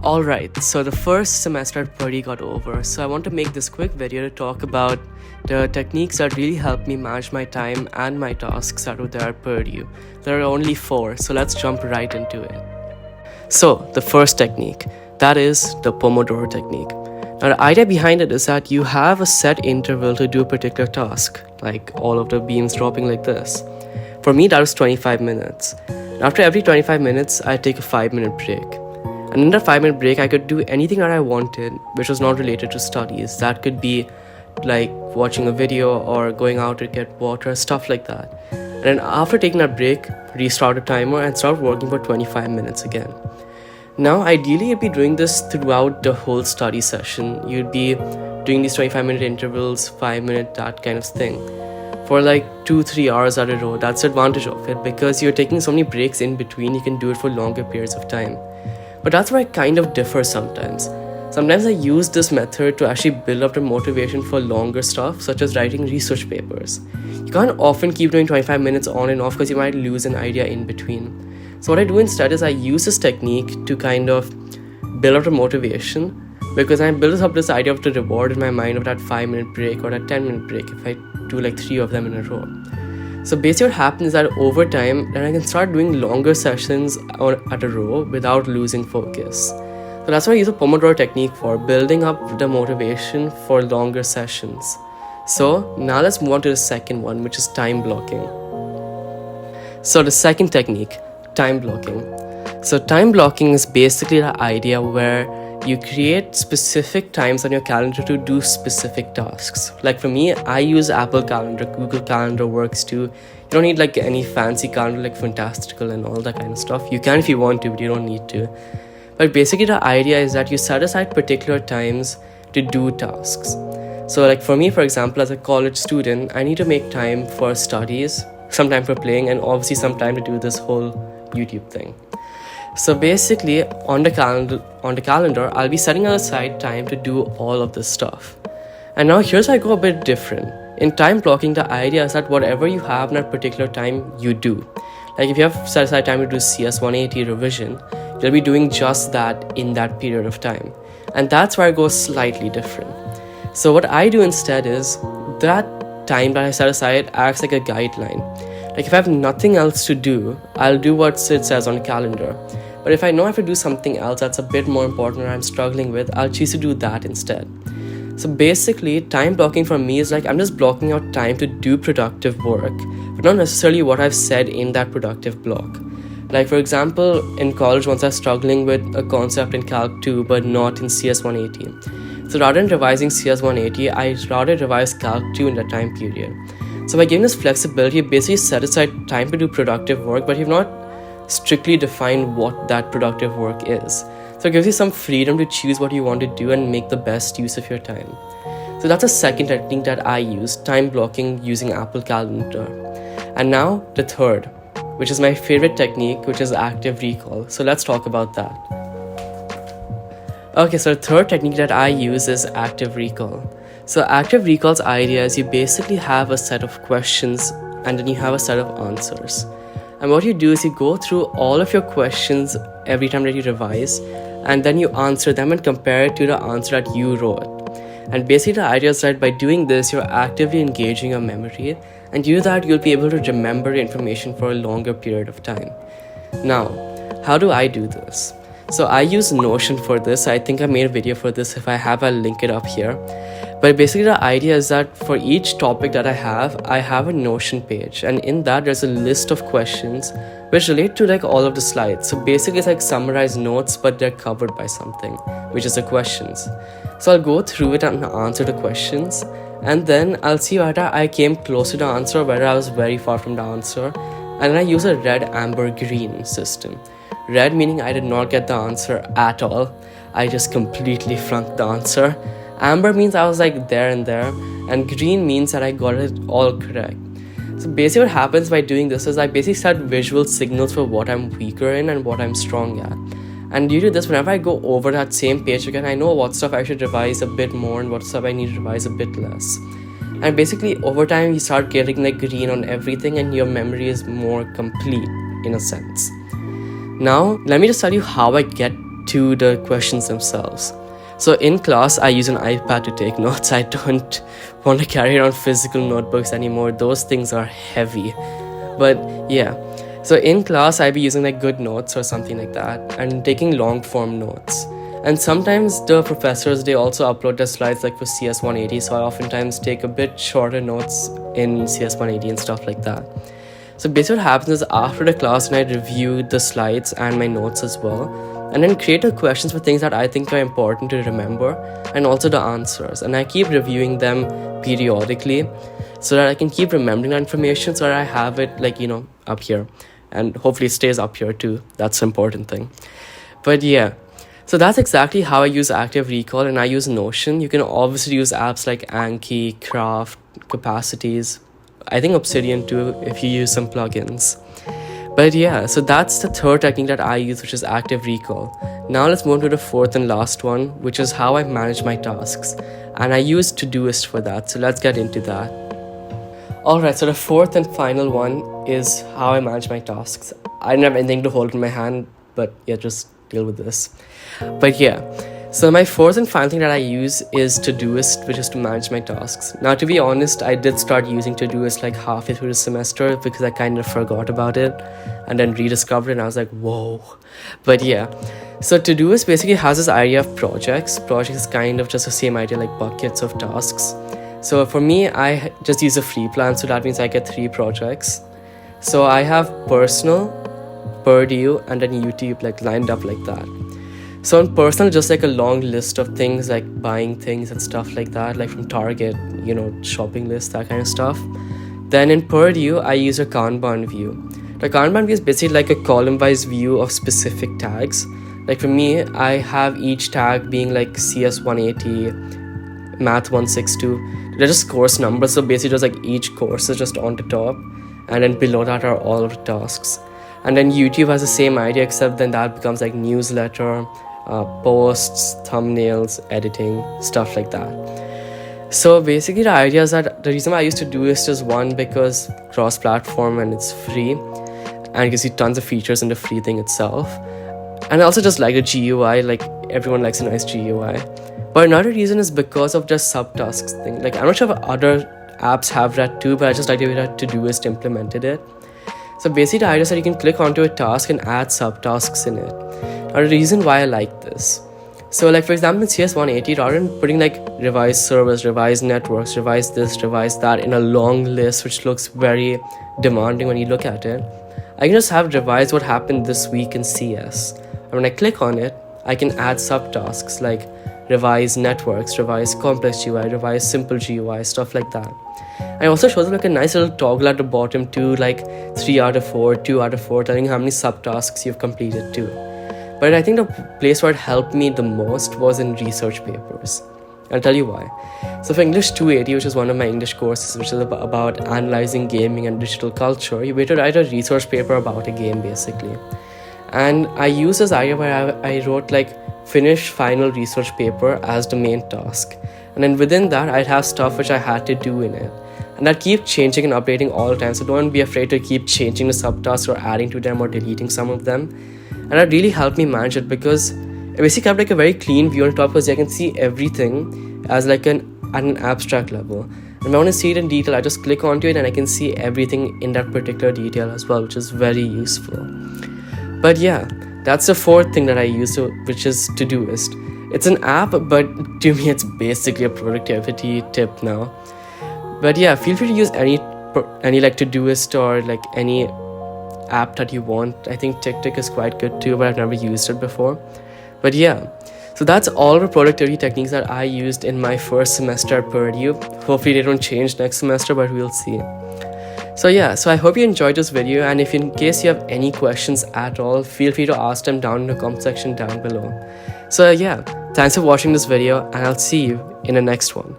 Alright, so the first semester at Purdue got over, so I want to make this quick video to talk about the techniques that really helped me manage my time and my tasks that were there at Purdue. There are only 4, so let's jump right into it. So, the first technique, that is the Pomodora Technique. Now, the idea behind it is that you have a set interval to do a particular task, like all of the beams dropping like this. For me, that was 25 minutes. After every 25 minutes, I take a 5-minute break. And in that 5-minute break, I could do anything that I wanted, which was not related to studies. That could be like watching a video or going out to get water, stuff like that. And then after taking that break, restart the timer and start working for 25 minutes again. Now, ideally, you'd be doing this throughout the whole study session. You'd be doing these 25-minute intervals, 5-minute, that kind of thing, for like 2-3 hours at a row. That's the advantage of it, because you're taking so many breaks in between, you can do it for longer periods of time. But that's where I kind of differ sometimes. Sometimes I use this method to actually build up the motivation for longer stuff, such as writing research papers. You can't often keep doing 25 minutes on and off because you might lose an idea in between. So what I do instead is I use this technique to kind of build up the motivation, because I build up this idea of the reward in my mind of that 5-minute break or that 10-minute break if I do like 3 of them in a row. So basically what happens is that over time, then I can start doing longer sessions at a row without losing focus. So that's what I use the Pomodora Technique for, building up the motivation for longer sessions. So now let's move on to the second one, which is time blocking. So the second technique, time blocking. So time blocking is basically the idea where you create specific times on your calendar to do specific tasks. Like for me, I use Apple Calendar, Google Calendar works too. You don't need like any fancy calendar like Fantastical and all that kind of stuff. You can if you want to, but you don't need to. But basically the idea is that you set aside particular times to do tasks. So like for me, for example, as a college student, I need to make time for studies, some time for playing, and obviously some time to do this whole YouTube thing. So basically, on the calendar, I'll be setting aside time to do all of this stuff. And now here's where I go a bit different. In time blocking, the idea is that whatever you have in that particular time, you do. Like if you have set aside time to do CS 180 revision, you'll be doing just that in that period of time. And that's where I go slightly different. So what I do instead is, that time that I set aside acts like a guideline. Like if I have nothing else to do, I'll do what it says on the calendar. But if I know I have to do something else that's a bit more important or I'm struggling with, I'll choose to do that instead. So basically, time blocking for me is like I'm just blocking out time to do productive work, but not necessarily what I've said in that productive block. Like for example, in college, once I was struggling with a concept in Calc 2, but not in CS 180. So rather than revising CS 180, I rather revise Calc 2 in that time period. So by giving this flexibility, you basically set aside time to do productive work, but you've not strictly defined what that productive work is. So it gives you some freedom to choose what you want to do and make the best use of your time. So that's a second technique that I use, time blocking using Apple Calendar. And now the third, which is my favorite technique, which is active recall. So let's talk about that. Okay, so the third technique that I use is active recall. So active recall's idea is you basically have a set of questions and then you have a set of answers. And what you do is you go through all of your questions every time that you revise, and then you answer them and compare it to the answer that you wrote. And basically the idea is that by doing this, you're actively engaging your memory, and due to that, you'll be able to remember information for a longer period of time. Now, how do I do this? So I use Notion for this. I think I made a video for this. If I have, I'll link it up here. But basically the idea is that for each topic that I have a Notion page, and in that there's a list of questions which relate to like all of the slides. So basically it's like summarized notes, but they're covered by something, which is the questions. So I'll go through it and answer the questions, and then I'll see whether I came close to the answer or whether I was very far from the answer. And then I use a red, amber, green system. Red meaning I did not get the answer at all. I just completely flunked the answer. Amber means I was like there, and green means that I got it all correct. So basically what happens by doing this is I basically set visual signals for what I'm weaker in and what I'm strong at. And due to this, whenever I go over that same page again, I know what stuff I should revise a bit more and what stuff I need to revise a bit less. And basically over time you start getting like green on everything and your memory is more complete in a sense. Now let me just tell you how I get to the questions themselves. So in class, I use an iPad to take notes. I don't want to carry around physical notebooks anymore. Those things are heavy. But yeah, so in class, I'd be using like good notes or something like that and taking long form notes. And sometimes the professors, they also upload their slides like for CS 180. So I oftentimes take a bit shorter notes in CS 180 and stuff like that. So basically what happens is after the class, and I review the slides and my notes as well, and then create the questions for things that I think are important to remember and also the answers. And I keep reviewing them periodically so that I can keep remembering that information so that I have it like, up here. And hopefully it stays up here too. That's the important thing. But yeah, so that's exactly how I use active recall, and I use Notion. You can obviously use apps like Anki, Craft, Capacities. I think Obsidian too if you use some plugins. But yeah, so that's the third technique that I use, which is active recall. Now let's move to the fourth and last one, which is how I manage my tasks. And I use Todoist for that, so let's get into that. Alright, so the fourth and final one is how I manage my tasks. I didn't have anything to hold in my hand, but yeah, just deal with this. But yeah, so my fourth and final thing that I use is Todoist, which is to manage my tasks. Now, to be honest, I did start using Todoist like halfway through the semester because I kind of forgot about it and then rediscovered it, and I was like, whoa. But yeah, so Todoist basically has this idea of projects. Projects is kind of just the same idea like buckets of tasks. So for me, I just use a free plan, so that means I get 3 projects. So I have personal, Purdue, and then YouTube like lined up like that. So on personal, just like a long list of things like buying things and stuff like that, like from Target, shopping list, that kind of stuff. Then in Purdue, I use a Kanban view. The Kanban view is basically like a column-wise view of specific tags. Like for me, I have each tag being like CS 180, Math 162. They're just course numbers, so basically just like each course is just on the top, and then below that are all of the tasks. And then YouTube has the same idea, except then that becomes like newsletter, posts, thumbnails, editing, stuff like that. So basically the idea is that the reason why I used Todoist is one, because cross-platform and it's free and it gives you tons of features in the free thing itself. And I also just like the GUI, like everyone likes a nice GUI. But another reason is because of just subtasks thing. Like I'm not sure if other apps have that too, but I just like the way that Todoist implemented it. So basically the idea is that you can click onto a task and add subtasks in it. Now the reason why I like this. So like for example in CS 180, rather than putting like revise servers, revise networks, revise this, revise that in a long list which looks very demanding when you look at it, I can just have revise what happened this week in CS. And when I click on it, I can add subtasks like revise networks, revise complex GUI, revise simple GUI, stuff like that. And it also shows up like a nice little toggle at the bottom too, like 3 out of 4, 2 out of 4, telling you how many subtasks you've completed too. But I think the place where it helped me the most was in research papers. I'll tell you why. So for English 280, which is one of my English courses, which is about analyzing gaming and digital culture, you had to write a research paper about a game basically. And I used this idea where I wrote like finish final research paper as the main task. And then within that, I'd have stuff which I had to do in it. And that keep changing and updating all the time. So don't be afraid to keep changing the subtasks or adding to them or deleting some of them. And that really helped me manage it because it basically kept like a very clean view on top, because I can see everything as like at an abstract level. And when I want to see it in detail, I just click onto it and I can see everything in that particular detail as well, which is very useful. But yeah, that's the fourth thing that I use, which is Todoist. It's an app, but to me it's basically a productivity tip now. But yeah, feel free to use any like Todoist or like any app that you want. I think TickTick is quite good too, but I've never used it before. But yeah, so that's all the productivity techniques that I used in my first semester at Purdue. Hopefully they don't change next semester, but we'll see. So yeah, so I hope you enjoyed this video, and if in case you have any questions at all, feel free to ask them down in the comment section down below. So yeah, thanks for watching this video, and I'll see you in the next one.